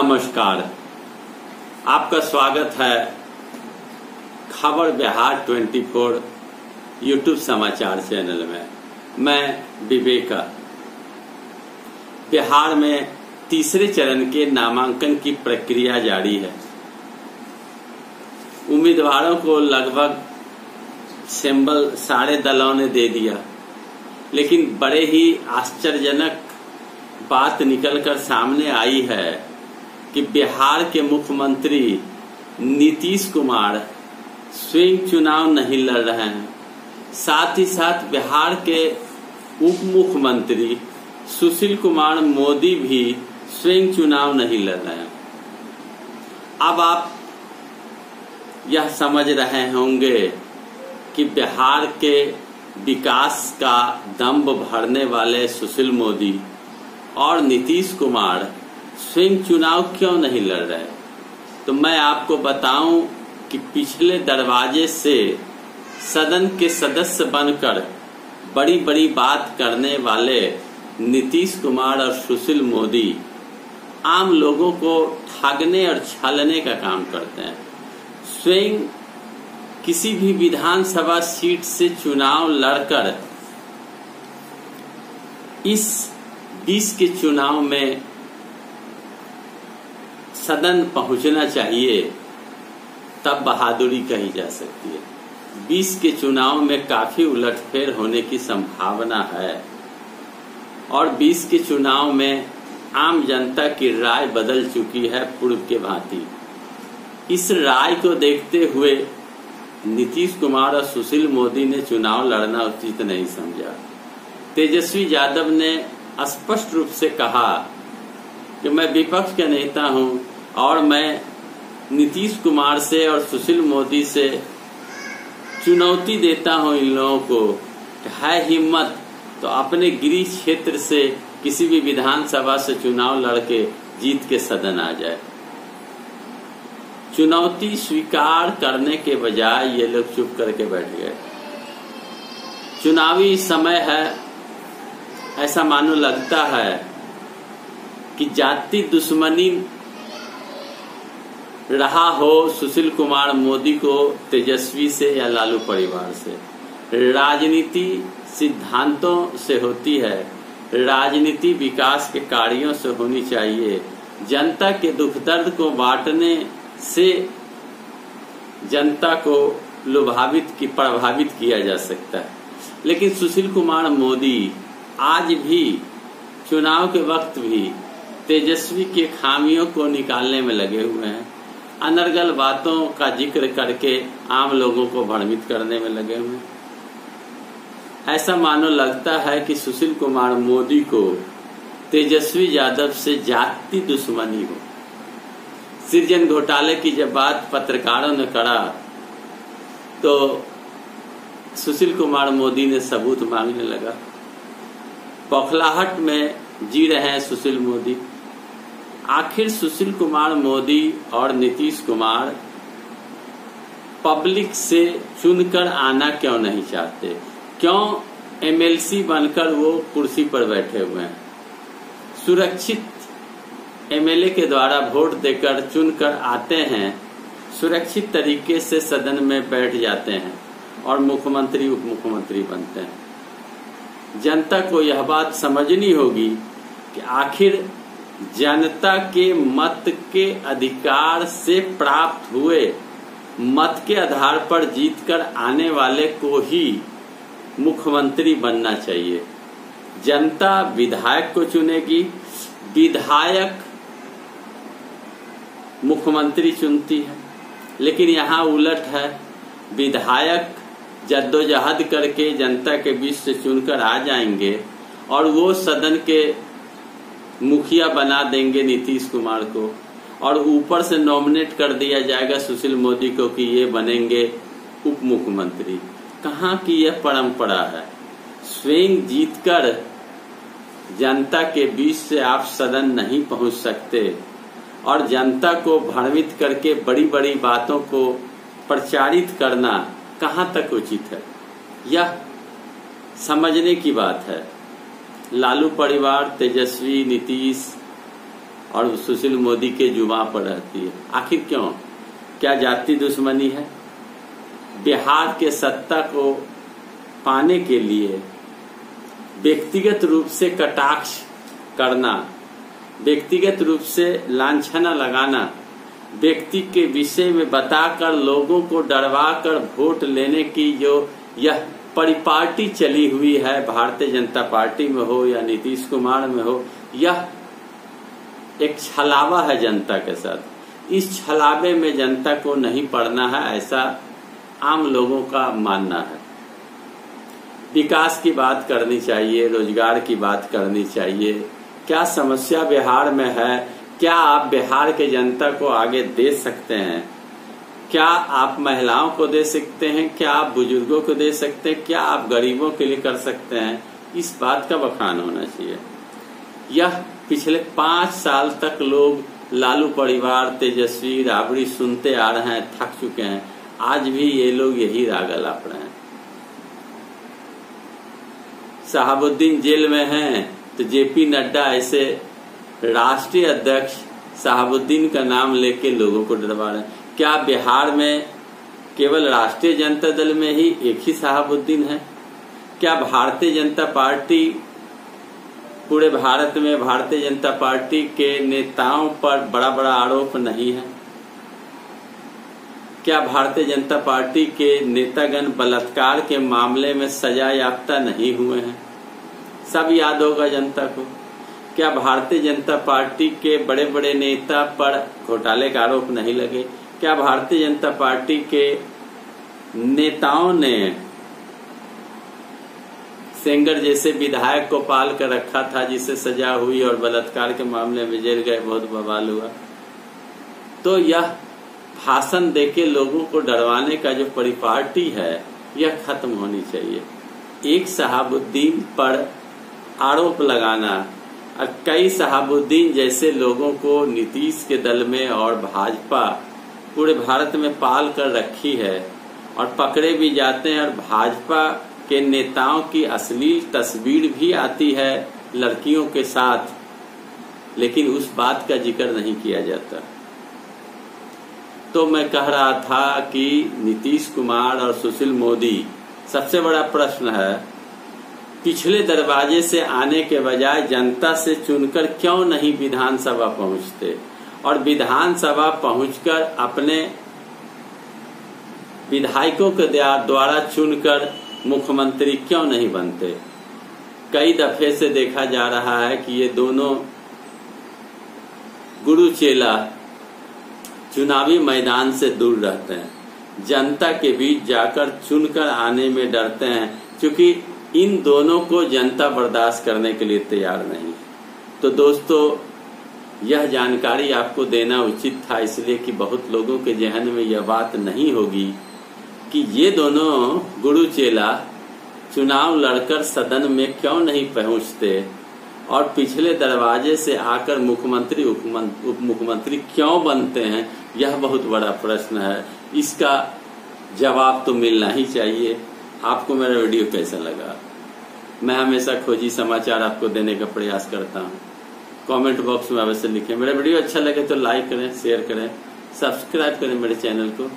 नमस्कार, आपका स्वागत है खबर बिहार 24 यूट्यूब समाचार चैनल में। मैं विवेका। बिहार में तीसरे चरण के नामांकन की प्रक्रिया जारी है। उम्मीदवारों को लगभग सिंबल सारे दलों ने दे दिया, लेकिन बड़े ही आश्चर्यजनक बात निकलकर सामने आई है कि बिहार के मुख्यमंत्री नीतीश कुमार स्वयं चुनाव नहीं लड़ रहे हैं। साथ ही साथ बिहार के उप मुख्यमंत्री सुशील कुमार मोदी भी स्वयं चुनाव नहीं लड़ रहे हैं। अब आप यह समझ रहे होंगे कि बिहार के विकास का दंभ भरने वाले सुशील मोदी और नीतीश कुमार स्वयं चुनाव क्यों नहीं लड़ रहे। तो मैं आपको बताऊं कि पिछले दरवाजे से सदन के सदस्य बनकर बड़ी बड़ी बात करने वाले नीतीश कुमार और सुशील मोदी आम लोगों को ठगने और छलने का काम करते हैं। स्वयं किसी भी विधानसभा सीट से चुनाव लड़कर इस 20 के चुनाव में सदन पहुंचना चाहिए, तब बहादुरी कही जा सकती है। 20 के चुनाव में काफी उलटफेर होने की संभावना है और 20 के चुनाव में आम जनता की राय बदल चुकी है पूर्व के भांति। इस राय को देखते हुए नीतीश कुमार और सुशील मोदी ने चुनाव लड़ना उचित नहीं समझा। तेजस्वी यादव ने स्पष्ट रूप से कहा कि मैं विपक्ष का नेता हूं और मैं नीतीश कुमार से और सुशील मोदी से चुनौती देता हूं इन लोगों को कि है हिम्मत तो अपने गृह क्षेत्र से किसी भी विधानसभा से चुनाव लड़के जीत के सदन आ जाए। चुनौती स्वीकार करने के बजाय ये लोग चुप करके बैठ गए। चुनावी समय है, ऐसा मानो लगता है कि जाति दुश्मनी रहा हो सुशील कुमार मोदी को तेजस्वी से या लालू परिवार से। राजनीति सिद्धांतों से होती है, राजनीति विकास के कार्यों से होनी चाहिए। जनता के दुख दर्द को बांटने से जनता को प्रभावित किया जा सकता है। लेकिन सुशील कुमार मोदी आज भी चुनाव के वक्त भी तेजस्वी के खामियों को निकालने में लगे हुए हैं। अनर्गल बातों का जिक्र करके आम लोगों को भ्रमित करने में लगे हुए हैं। ऐसा मानो लगता है कि सुशील कुमार मोदी को तेजस्वी यादव से जाति दुश्मनी हो। सृजन घोटाले की जब बात पत्रकारों ने करा तो सुशील कुमार मोदी ने सबूत मांगने लगा। बौखलाहट में जी रहे हैं सुशील मोदी। आखिर सुशील कुमार मोदी और नीतीश कुमार पब्लिक से चुनकर आना क्यों नहीं चाहते? क्यों एमएलसी बनकर वो कुर्सी पर बैठे हुए हैं? सुरक्षित एमएलए के द्वारा वोट देकर चुनकर आते हैं, सुरक्षित तरीके से सदन में बैठ जाते हैं और मुख्यमंत्री उप मुख्यमंत्री बनते हैं। जनता को यह बात समझनी होगी कि आखिर जनता के मत के अधिकार से प्राप्त हुए मत के आधार पर जीतकर आने वाले को ही मुख्यमंत्री बनना चाहिए। जनता विधायक को चुनेगी, विधायक मुख्यमंत्री चुनती है। लेकिन यहाँ उलट है, विधायक जद्दोजहद करके जनता के बीच से चुनकर आ जाएंगे और वो सदन के मुखिया बना देंगे नीतीश कुमार को और ऊपर से नॉमिनेट कर दिया जाएगा सुशील मोदी को कि ये बनेंगे उप मुख्यमंत्री। कहाँ की यह परंपरा है? स्वयं जीतकर जनता के बीच से आप सदन नहीं पहुंच सकते और जनता को भ्रमित करके बड़ी बड़ी बातों को प्रचारित करना कहाँ तक उचित है? यह समझने की बात है। लालू परिवार, तेजस्वी, नीतीश और सुशील मोदी के जुबां पर रहती है। आखिर क्यों? क्या जाति दुश्मनी है? बिहार के सत्ता को पाने के लिए व्यक्तिगत रूप से कटाक्ष करना, व्यक्तिगत रूप से लांछना लगाना, व्यक्ति के विषय में बताकर लोगों को डरवाकर वोट लेने की जो यह परिपाटी चली हुई है, भारतीय जनता पार्टी में हो या नीतीश कुमार में हो, यह एक छलावा है जनता के साथ। इस छलावे में जनता को नहीं पड़ना है, ऐसा आम लोगों का मानना है। विकास की बात करनी चाहिए, रोजगार की बात करनी चाहिए। क्या समस्या बिहार में है? क्या आप बिहार के जनता को आगे दे सकते हैं? क्या आप महिलाओं को दे सकते हैं? क्या आप बुजुर्गों को दे सकते हैं? क्या आप गरीबों के लिए कर सकते हैं? इस बात का बखान होना चाहिए। यह पिछले 5 साल तक लोग लालू परिवार, तेजस्वी, राबड़ी सुनते आ रहे हैं, थक चुके हैं। आज भी ये लोग यही राग अलाप रहे हैं। शहाबुद्दीन जेल में हैं तो जेपी नड्डा ऐसे राष्ट्रीय अध्यक्ष शहाबुद्दीन का नाम लेके लोगों को डरवा रहे हैं। क्या बिहार में केवल राष्ट्रीय जनता दल में ही एक ही शहाबुद्दीन है? क्या भारतीय जनता पार्टी पूरे भारत में भारतीय जनता पार्टी के नेताओं पर बड़ा बड़ा आरोप नहीं है? क्या भारतीय जनता पार्टी के नेतागण बलात्कार के मामले में सजा याफ्ता नहीं हुए हैं? सब याद होगा जनता को। क्या भारतीय जनता पार्टी के बड़े बड़े नेता पर घोटाले का आरोप नहीं लगे? क्या भारतीय जनता पार्टी के नेताओं ने सेंगर जैसे विधायक को पाल कर रखा था जिसे सजा हुई और बलात्कार के मामले में जेल गए, बहुत बवाल हुआ? तो यह भाषण देके लोगों को डरवाने का जो परिपाटी है यह खत्म होनी चाहिए। एक शहाबुद्दीन पर आरोप लगाना और कई शहाबुद्दीन जैसे लोगों को नीतीश के दल में और भाजपा पूरे भारत में पाल कर रखी है और पकड़े भी जाते हैं और भाजपा के नेताओं की अश्लील तस्वीर भी आती है लड़कियों के साथ, लेकिन उस बात का जिक्र नहीं किया जाता। तो मैं कह रहा था कि नीतीश कुमार और सुशील मोदी, सबसे बड़ा प्रश्न है पिछले दरवाजे से आने के बजाय जनता से चुनकर क्यों नहीं विधानसभा पहुंचते और विधानसभा पहुंचकर अपने विधायकों के द्वारा चुनकर मुख्यमंत्री क्यों नहीं बनते? कई दफे से देखा जा रहा है कि ये दोनों गुरु चेला चुनावी मैदान से दूर रहते हैं, जनता के बीच जाकर चुनकर आने में डरते हैं, क्योंकि इन दोनों को जनता बर्दाश्त करने के लिए तैयार नहीं। तो दोस्तों, यह जानकारी आपको देना उचित था, इसलिए कि बहुत लोगों के जहन में यह बात नहीं होगी कि ये दोनों गुरु चेला चुनाव लड़कर सदन में क्यों नहीं पहुंचते और पिछले दरवाजे से आकर मुख्यमंत्री उप मुख्यमंत्री क्यों बनते हैं। यह बहुत बड़ा प्रश्न है, इसका जवाब तो मिलना ही चाहिए। आपको मेरा वीडियो कैसा लगा? मैं हमेशा खोजी समाचार आपको देने का प्रयास करता हूं। कमेंट बॉक्स में अवश्य लिखें। मेरा वीडियो अच्छा लगे तो लाइक करें, शेयर करें, सब्सक्राइब करें मेरे चैनल को।